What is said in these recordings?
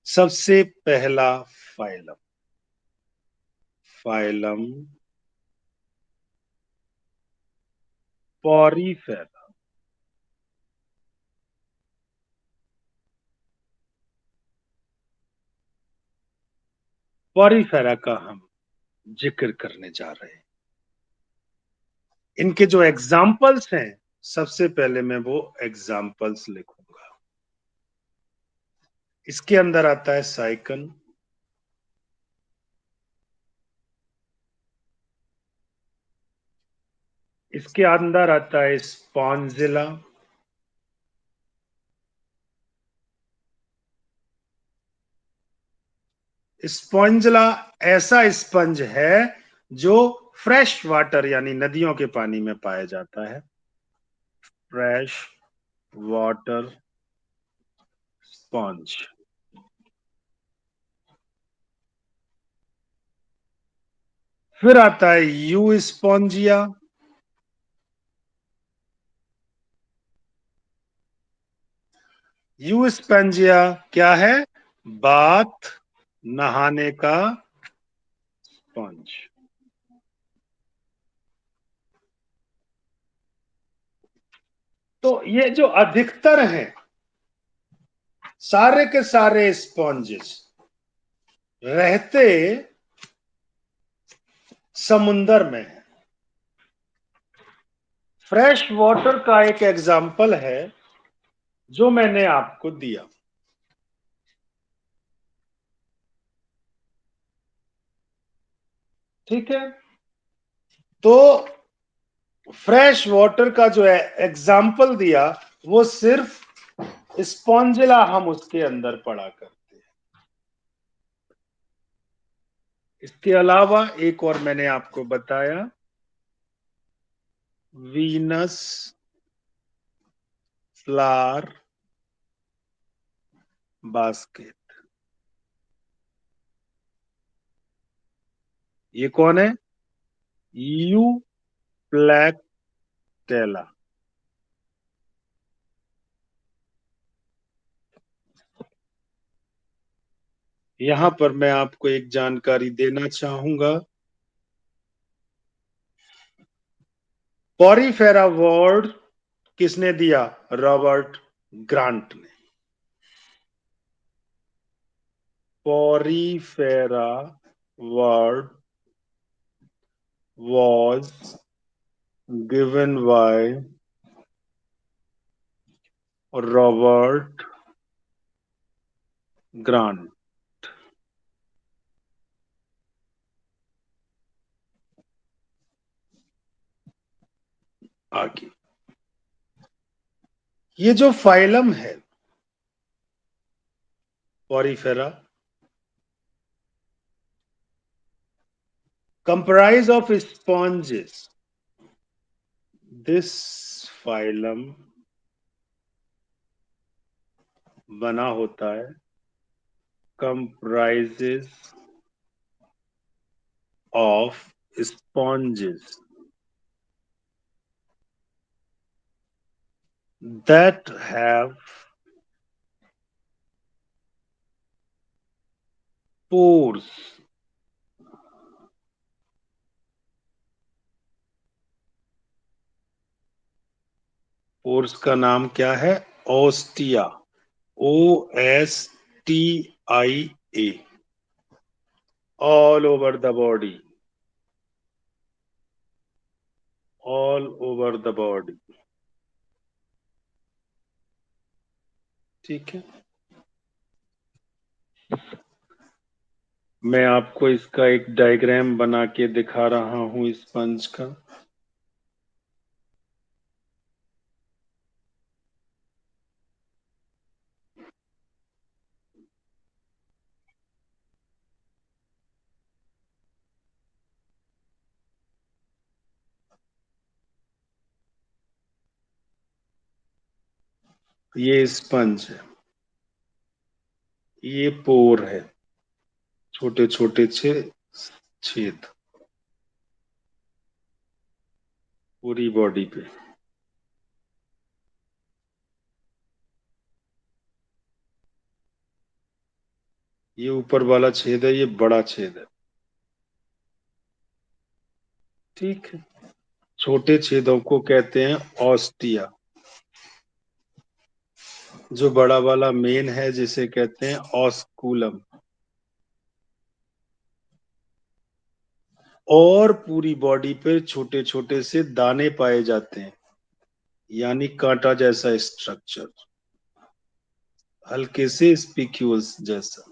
सबसे पहला phylum, phylum Porifera. Porifera का हम जिक्र करने जा रहे हैं। इनके जो एग्जाम्पल्स हैं, सबसे पहले मैं वो एग्जाम्पल्स लिखूंगा। इसके अंदर आता है साइकन, इसके अंदर आता है स्पॉन्जिला, स्पॉन्जिला ऐसा स्पंज है जो फ्रेश वाटर यानी नदियों के पानी में पाया जाता है। Fresh water sponge. फिर आता है यू स्पॉन्जिया, यू स्पॉन्जिया क्या है? बाथ, नहाने का स्पंज। तो ये जो अधिकतर हैं, सारे के सारे स्पॉन्जेस रहते समुंदर में है। फ्रेश वाटर का एक एग्जाम्पल है जो मैंने आपको दिया। ठीक है, तो फ्रेश वाटर का जो है एग्जाम्पल दिया, वो सिर्फ स्पॉन्जिला हम उसके अंदर पढ़ा करते हैं। इसके अलावा एक और मैंने आपको बताया, वीनस फ्लावर बास्केट। ये कौन है? यू ब्लैक टेला। यहां पर मैं आपको एक जानकारी देना चाहूंगा। पॉरीफेरा वर्ड किसने दिया? रॉबर्ट ग्रांट ने। Porifera word was given by Robert grant. आगे ये जो फाइलम है Porifera, comprise of sponges. This phylum बना होता है comprises of sponges that have pores. Pores का नाम क्या है? Ostia. OSTIA। All over the body, all over the body. ठीक है, मैं आपको इसका एक डायग्राम बना के दिखा रहा हूं स्पंज का। ये स्पंज है, ये पोर है, छोटे छोटे छेद पूरी बॉडी पे। ये ऊपर वाला छेद है, ये बड़ा छेद है। ठीक है। छोटे छेदों को कहते हैं ऑस्टिया। जो बड़ा वाला मेन है जिसे कहते हैं ऑस्कुलम। और पूरी बॉडी पे छोटे छोटे से दाने पाए जाते हैं, यानी कांटा जैसा स्ट्रक्चर, हल्के से स्पिक्यूल्स जैसा,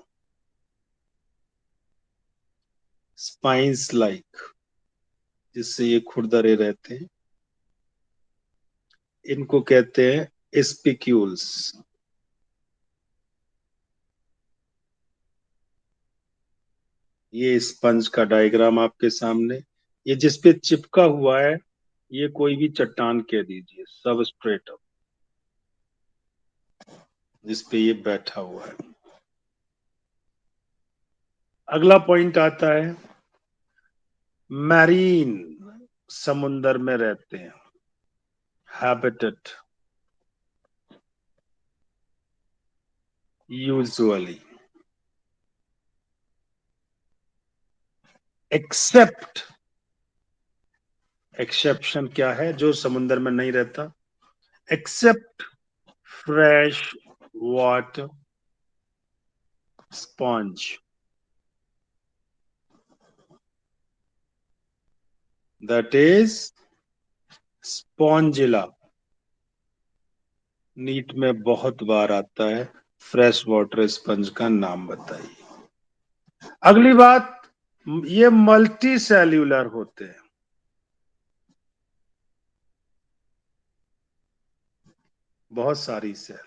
स्पाइंस लाइक, जिससे ये खुरदरे रहते हैं। इनको कहते हैं स्पिक्यूल्स। ये स्पंज का डायग्राम आपके सामने, ये जिसपे चिपका हुआ है, ये कोई भी चट्टान कह दीजिए, सबस्ट्रेटम, जिसपे ये बैठा हुआ है। अगला पॉइंट आता है मैरीन, समुंदर में रहते हैं, हैबिटेट, यूजुअली, एक्सेप्ट, एक्सेप्शन क्या है, जो समुंदर में नहीं रहता, except fresh water sponge, that is spongilla. NEET में बहुत बार आता है, फ्रेश वाटर स्पंज का नाम बताइए। अगली बात, ये मल्टी सेल्यूलर होते हैं। बहुत सारी सेल,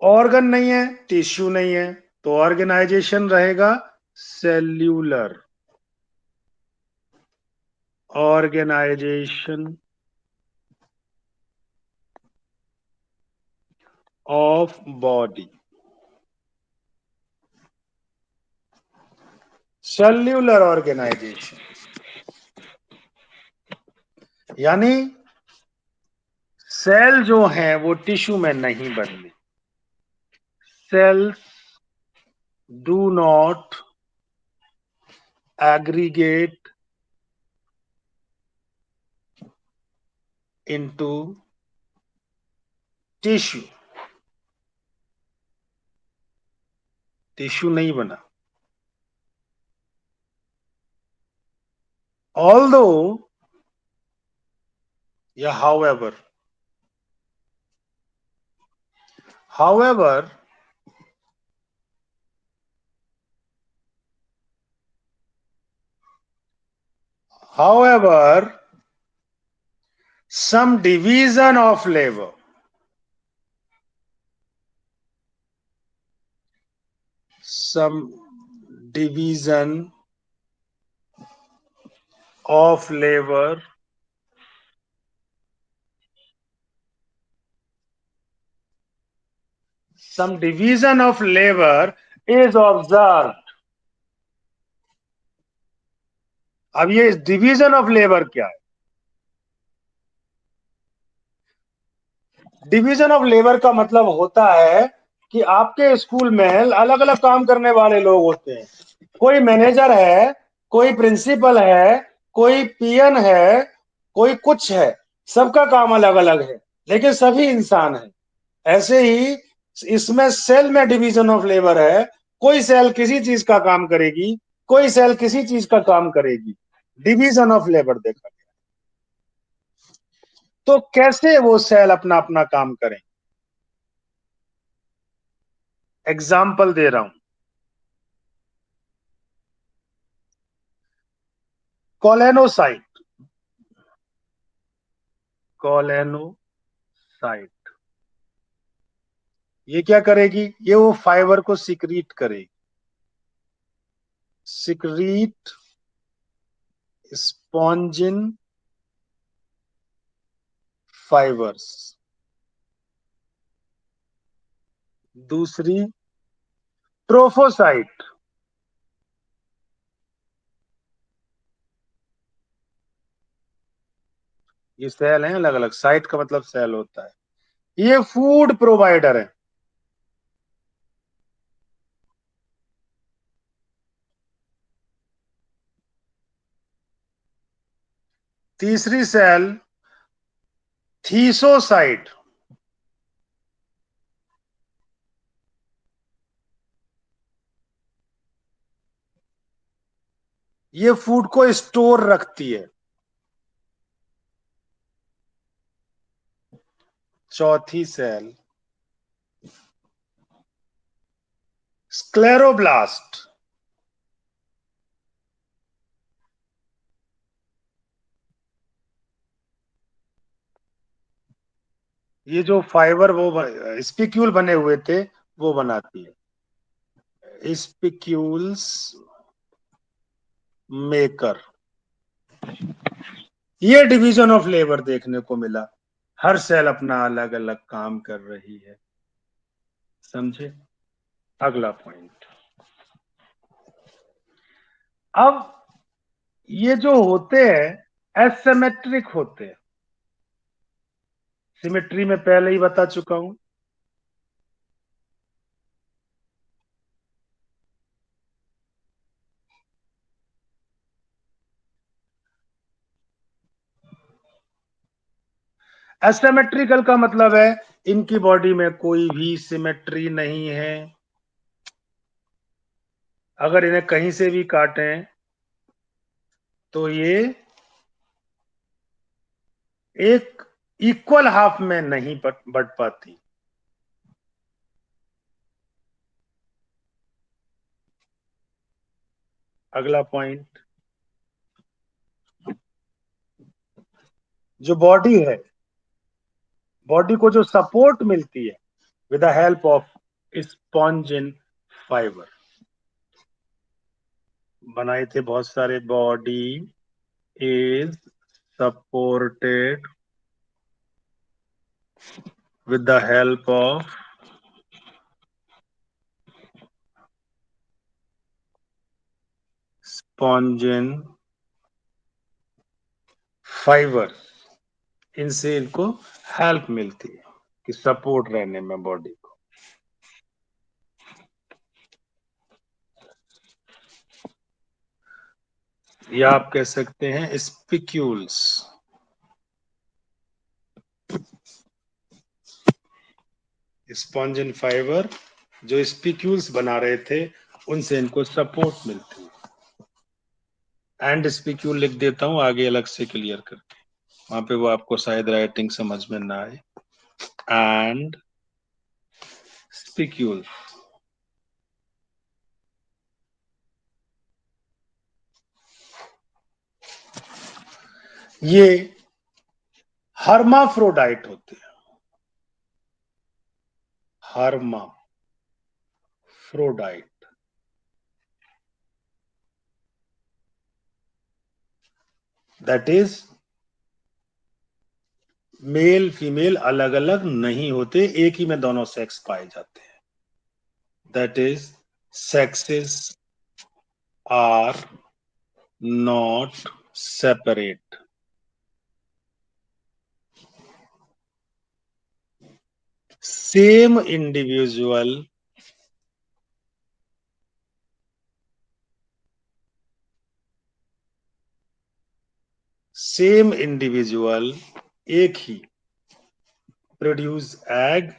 ऑर्गन नहीं है, टिश्यू नहीं है, तो ऑर्गेनाइजेशन रहेगा cellular. Organisation of body, cellular organisation, यानी सेल जो है वो टिश्यू में नहीं बनने। Cells do not aggregate into tissue, tissue नहीं बना। ऑल्दो या however, however however some division of labor, some division of labor some division of labor is observed। अब ये डिवीजन ऑफ लेबर क्या है? डिवीजन ऑफ लेबर का मतलब होता है कि आपके स्कूल में अलग अलग काम करने वाले लोग होते हैं। कोई मैनेजर है, कोई प्रिंसिपल है, कोई पीएन है, कोई कुछ है, सबका काम अलग अलग है, लेकिन सभी इंसान है। ऐसे ही इसमें सेल में डिवीजन ऑफ लेबर है। कोई सेल किसी चीज का काम करेगी, कोई सेल किसी चीज का काम करेगी। डिवीजन ऑफ लेबर देखा गया। तो कैसे वो सेल अपना अपना काम करें? एग्जाम्पल दे रहा हूं। कॉलेनोसाइट, कॉलेनोसाइट ये क्या करेगी? ये वो फाइबर को सिक्रीट करेगी, सिक्रीट स्पॉन्जिन फाइबर्स। दूसरी ट्रोफोसाइट, ये सेल हैं अलग अलग, साइट का मतलब सेल होता है। ये फूड प्रोवाइडर है। तीसरी सेल थीसोसाइट, ये फूड को स्टोर रखती है। चौथी सेल स्क्लेरोब्लास्ट, ये जो फाइबर वो स्पिक्यूल बने हुए थे वो बनाती है, स्पिक्यूल्स मेकर। ये डिवीजन ऑफ लेबर देखने को मिला, हर सेल अपना अलग अलग काम कर रही है, समझे। अगला पॉइंट, अब ये जो होते हैं एसिमेट्रिक होते हैं, सिमेट्री में पहले ही बता चुका हूं। एसिमेट्रिकल का मतलब है इनकी बॉडी में कोई भी सिमेट्री नहीं है, अगर इन्हें कहीं से भी काटें तो ये एक इक्वल हाफ में नहीं बट पाती। अगला पॉइंट, जो बॉडी है, बॉडी को जो सपोर्ट मिलती है with the help of spongin fibre, बनाए थे बहुत सारे। Body is supported with the help of spongin fibre, इनसे इनको हेल्प मिलती है कि सपोर्ट रहने में बॉडी को। या आप कह सकते हैं स्पिक्यूल्स, स्पॉन्जिन फाइबर जो स्पिक्यूल्स बना रहे थे उनसे इनको सपोर्ट मिलती है। एंड स्पिक्यूल लिख देता हूं आगे अलग से क्लियर करके, वहां पे वो आपको शायद राइटिंग समझ में ना आए। एंड स्पिक्यूल, ये हर्माफ्रोडाइट होते हैं, hermaphrodite, that is male female अलग अलग नहीं होते, एक ही में दोनों सेक्स पाए जाते हैं। That is sexes are not separate. Same individual एक ही प्रोड्यूस एग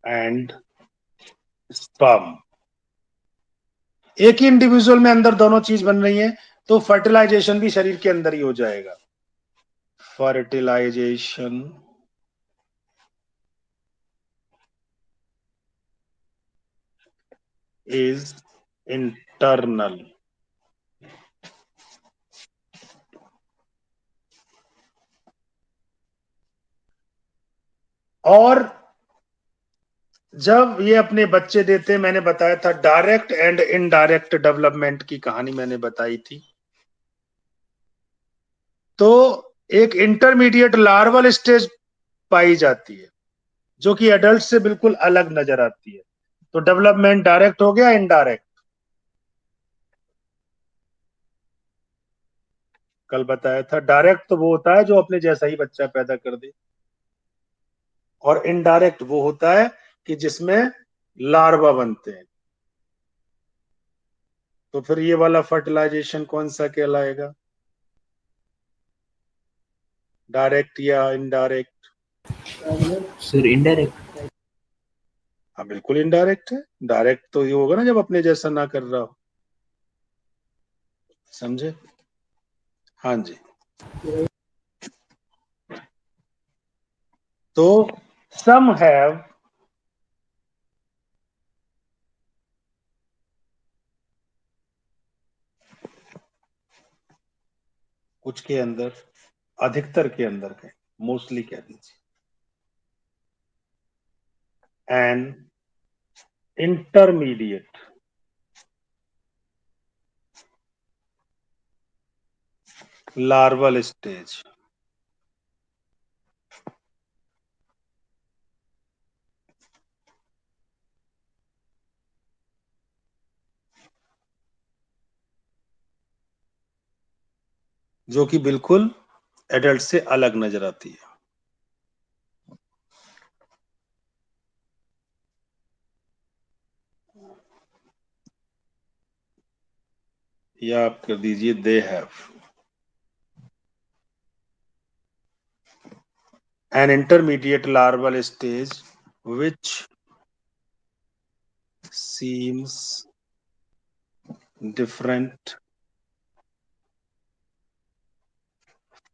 एंड स्पर्म। एक ही इंडिविजुअल में अंदर दोनों चीज बन रही है तो फर्टिलाइजेशन भी शरीर के अंदर ही हो जाएगा। Fertilisation is internal. और जब ये अपने बच्चे देते, मैंने बताया था डायरेक्ट एंड इनडायरेक्ट डेवलपमेंट की कहानी मैंने बताई थी, तो एक इंटरमीडिएट लार्वल स्टेज पाई जाती है जो कि एडल्ट से बिल्कुल अलग नजर आती है। तो डेवलपमेंट डायरेक्ट हो गया, इनडायरेक्ट कल बताया था। डायरेक्ट तो वो होता है जो अपने जैसा ही बच्चा पैदा कर दे, और इनडायरेक्ट वो होता है कि जिसमें लार्वा बनते हैं। तो फिर ये वाला फर्टिलाइजेशन कौन सा कहलाएगा, डायरेक्ट या इनडायरेक्ट? Sir indirect. हाँ बिल्कुल इनडायरेक्ट है। डायरेक्ट तो ये होगा ना जब अपने जैसा ना कर रहा हो, समझे? हाँ जी। तो some have कुछ के अंदर, अधिकतर के अंदर के, मोस्टली कह दीजिए, एन इंटरमीडिएट लार्वल स्टेज। जो कि बिल्कुल एडल्ट से अलग नजर आती है। या आप कर दीजिए they have an intermediate larval stage which seems different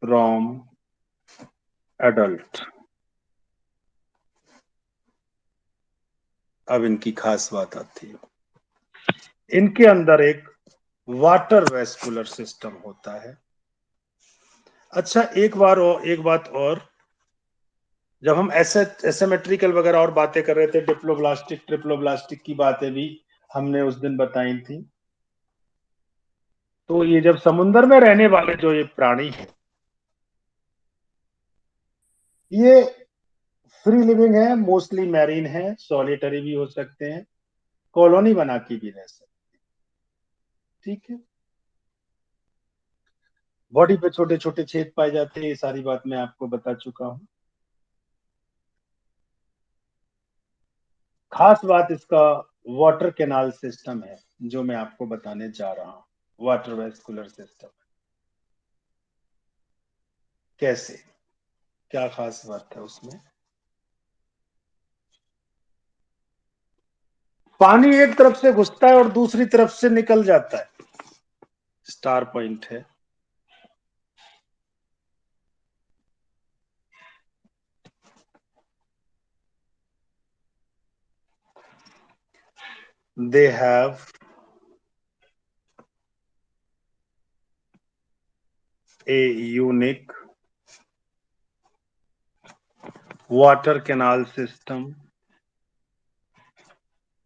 from adult। अब इनकी खास बात आती है, इनके अंदर एक वाटर वेस्कुलर सिस्टम होता है। अच्छा एक बात और, जब हम एसेमेट्रिकल वगैरह और बातें कर रहे थे, डिप्लोब्लास्टिक ट्रिप्लोब्लास्टिक की बातें भी हमने उस दिन बताई थी। तो ये जब समुद्र में रहने वाले जो ये प्राणी है, ये फ्री लिविंग है, मोस्टली मैरीन है, सॉलिटरी भी हो सकते हैं, कॉलोनी बना के भी रह सकते हैं। ठीक है। बॉडी पे छोटे छोटे छेद पाए जाते हैं, ये सारी बात मैं आपको बता चुका हूं। खास बात इसका वाटर कैनाल सिस्टम है, जो मैं आपको बताने जा रहा हूं। वाटर वेस्कुलर सिस्टम कैसे, क्या खास बात है उसमें? पानी एक तरफ से घुसता है और दूसरी तरफ से निकल जाता है, स्टार पॉइंट है। They have a unique water canal system,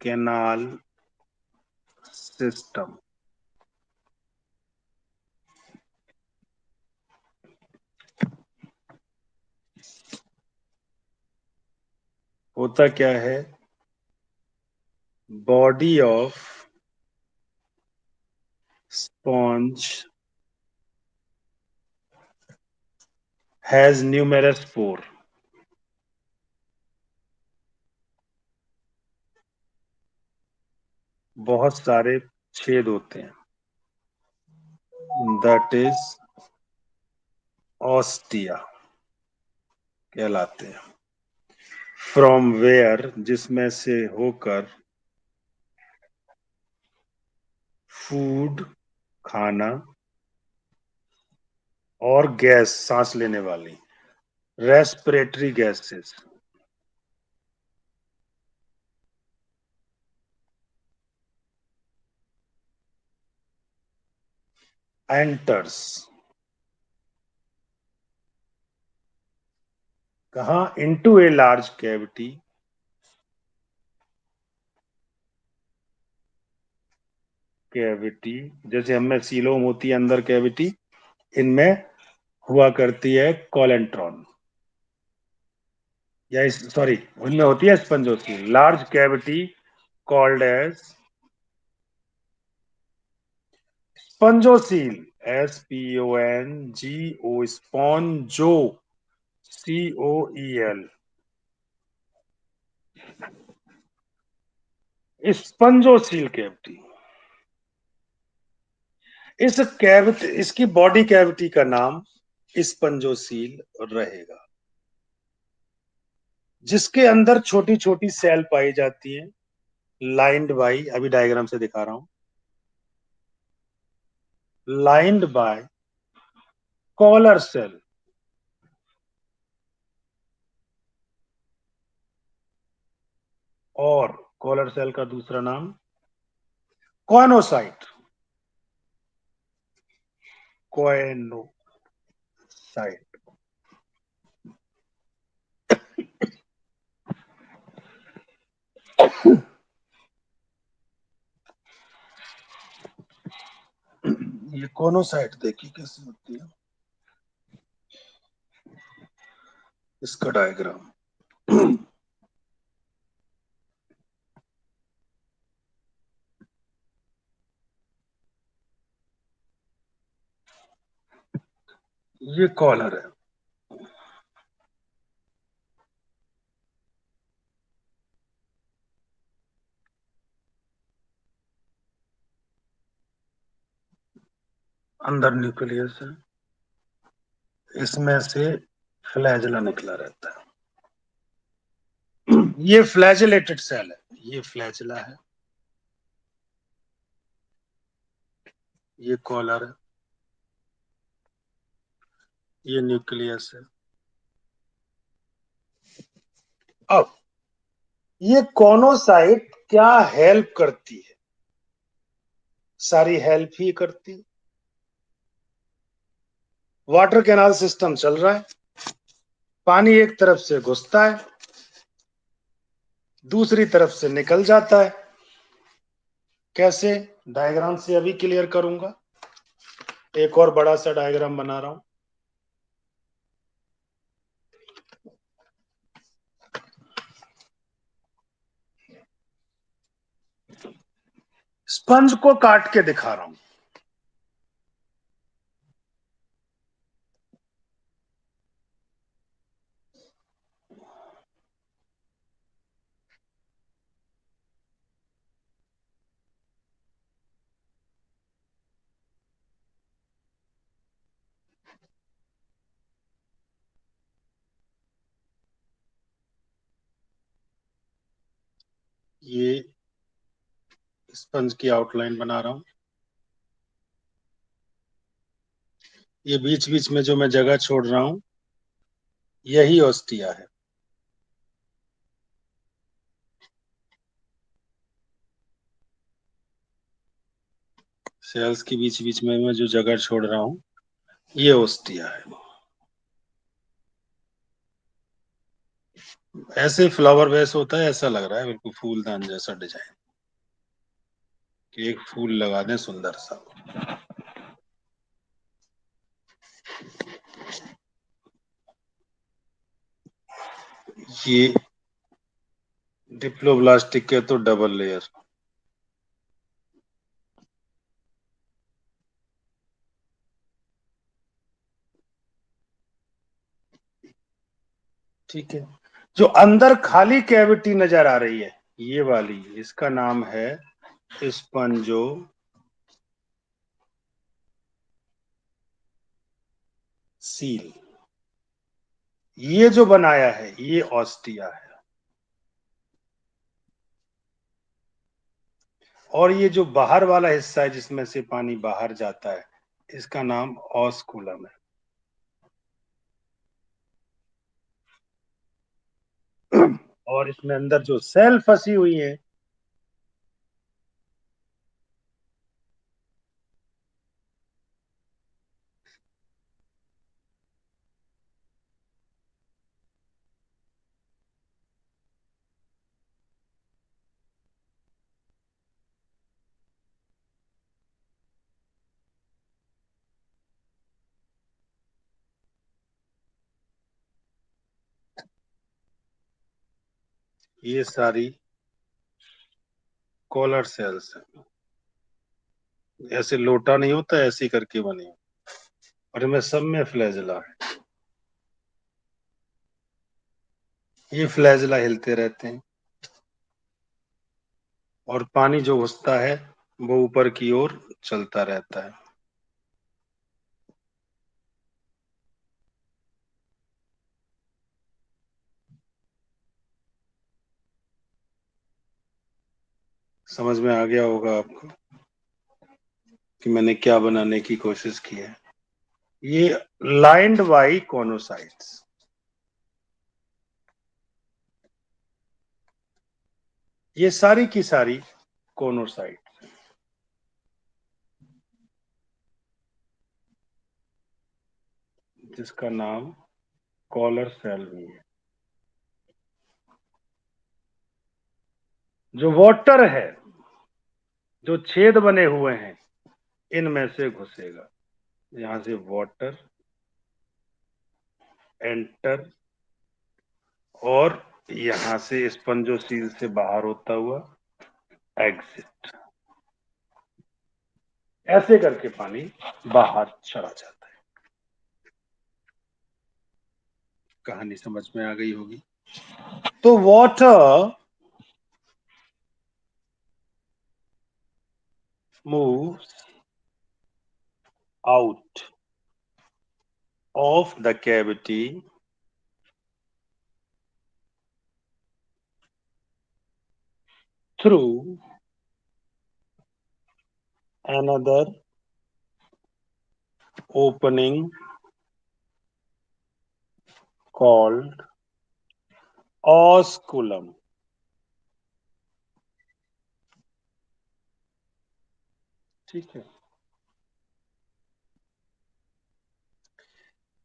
canal system. होता क्या है, body of sponge has numerous pore. बहुत सारे छेद होते हैं, दैट इज ऑस्टिया कहलाते हैं। फ्रॉम वेयर, जिसमें से होकर फूड खाना और गैस सांस लेने वाली रेस्पिरेटरी गैसेस एंटर्स। कहा, into a large cavity, cavity जैसे हमें सीलोम होती है अंदर कैविटी, इनमें हुआ करती है कोलेंट्रॉन, या सॉरी उनमें होती है spongocoel. Large cavity called as spongocoel, SPONGO, स्पॉन्जो, COEL। Spongocoel cavity. इस कैविटी, इसकी बॉडी कैविटी का नाम स्पंजोसील रहेगा, जिसके अंदर छोटी छोटी सेल पाई जाती हैं, लाइंड बाय, अभी डायग्राम से दिखा रहा हूं, लाइंड बाय कॉलर सेल। और कॉलर सेल का दूसरा नाम कॉनोसाइट। कॉनोसाइट। ये कॉनोसाइट देखिए कैसी होती है, इसका डायग्राम। ये कॉलर है, अंदर न्यूक्लियस है, इसमें से फ्लैजला निकला रहता है। ये फ्लैजिलेटेड सेल है, ये फ्लैजला है, ये कॉलर है, ये न्यूक्लियस है। अब ये कॉनोसाइट क्या हेल्प करती है? सारी हेल्प ही करती। वाटर कैनाल सिस्टम चल रहा है, पानी एक तरफ से घुसता है, दूसरी तरफ से निकल जाता है। कैसे? डायग्राम से अभी क्लियर करूंगा। एक और बड़ा सा डायग्राम बना रहा हूं। स्पंज को काट के दिखा रहा हूं। ये स्पंज की आउटलाइन बना रहा हूं। ये बीच बीच में जो मैं जगह छोड़ रहा हूं, यही ऑस्टिया है। सेल्स के बीच बीच में मैं जो जगह छोड़ रहा हूं, ये ऑस्टिया है। ऐसे फ्लावर वेस होता है, ऐसा लग रहा है बिल्कुल फूलदान जैसा डिजाइन, कि एक फूल लगा दें सुंदर सा। ये डिप्लोब्लास्टिक के तो डबल लेयर। ठीक है। जो अंदर खाली कैविटी नजर आ रही है, ये वाली, इसका नाम है स्पंजो सील। ये जो बनाया है, ये ऑस्टिया है। और ये जो बाहर वाला हिस्सा है जिसमें से पानी बाहर जाता है, इसका नाम ऑस्कुलम है। और इसमें अंदर जो सेल फंसी हुई है, ये सारी कॉलर सेल्स है। ऐसे लोटा नहीं होता, ऐसे करके बनी, और इनमें सब में फ्लैजला है। ये फ्लैजला हिलते रहते हैं, और पानी जो घुसता है वो ऊपर की ओर चलता रहता है। समझ में आ गया होगा आपको कि मैंने क्या बनाने की कोशिश की है। ये लाइंड बाई कोनोसाइट्स, ये सारी की सारी कोनोसाइट, जिसका नाम कॉलर सेल भी है। जो वाटर है, जो छेद बने हुए हैं, इनमें से घुसेगा। यहां से वाटर एंटर, और यहां से स्पंजोसील से बाहर होता हुआ एग्जिट। ऐसे करके पानी बाहर चला जाता है। कहानी समझ में आ गई होगी। तो water moves out of the cavity through another opening called osculum। ठीक है।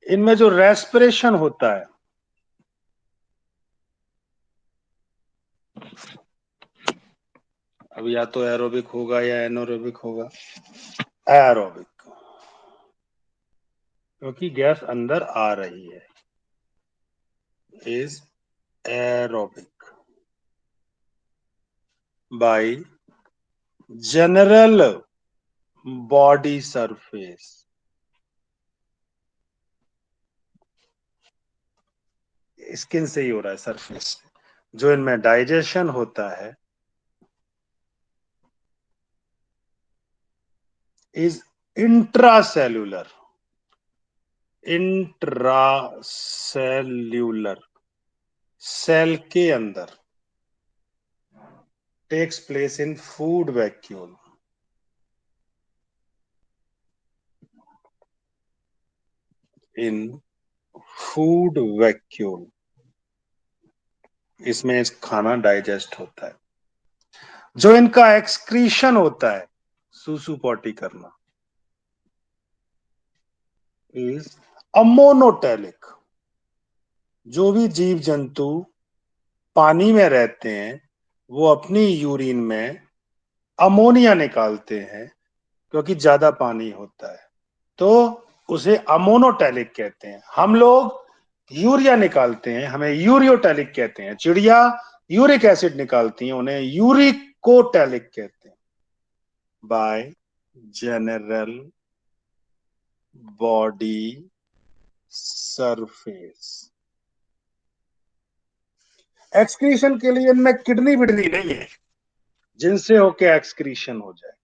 इनमें जो रेस्पिरेशन होता है, अब या तो एरोबिक होगा या एनोरोबिक होगा। एरोबिक, क्योंकि गैस अंदर आ रही है, is aerobic bye general body surface. Skin से ही हो रहा है, सरफेस से। जो इनमें डाइजेशन होता है इज इंट्रासेल्यूलर, इंट्रासेल्यूलर, सेल के अंदर, takes place in food vacuole. In food vacuole, इसमें खाना डाइजेस्ट होता है। जो इनका एक्सक्रीशन होता है, सूसू पॉटी करना, इज अमोनोटेलिक। जो भी जीव जंतु पानी में रहते हैं वो अपनी यूरिन में अमोनिया निकालते हैं, क्योंकि ज्यादा पानी होता है, तो उसे अमोनोटेलिक कहते हैं। हम लोग यूरिया निकालते हैं, हमें यूरियोटेलिक कहते हैं। चिड़िया यूरिक एसिड निकालती हैं, उन्हें यूरिकोटेलिक कहते हैं। Bye general body surface. Excretion के लिए इनमें किडनी विडनी नहीं है जिनसे होके एक्सक्रीशन हो जाए।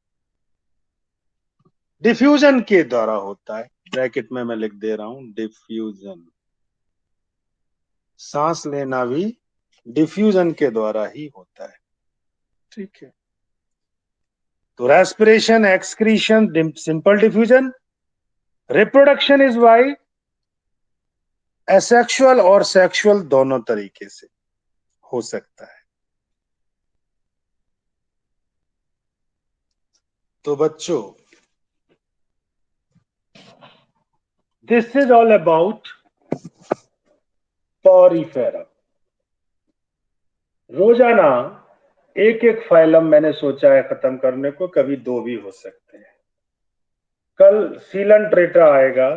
डिफ्यूजन के द्वारा होता है, ब्रैकेट में मैं लिख दे रहा हूं डिफ्यूजन। सांस लेना भी डिफ्यूजन के द्वारा ही होता है। ठीक है। तो respiration, excretion, simple diffusion. Reproduction is by asexual और सेक्सुअल, दोनों तरीके से हो सकता है। तो बच्चों, this is all about Porifera. रोजाना एक एक फाइलम मैंने सोचा है खत्म करने को, कभी दो भी हो सकते हैं। कल सीलन ट्रेटा आएगा,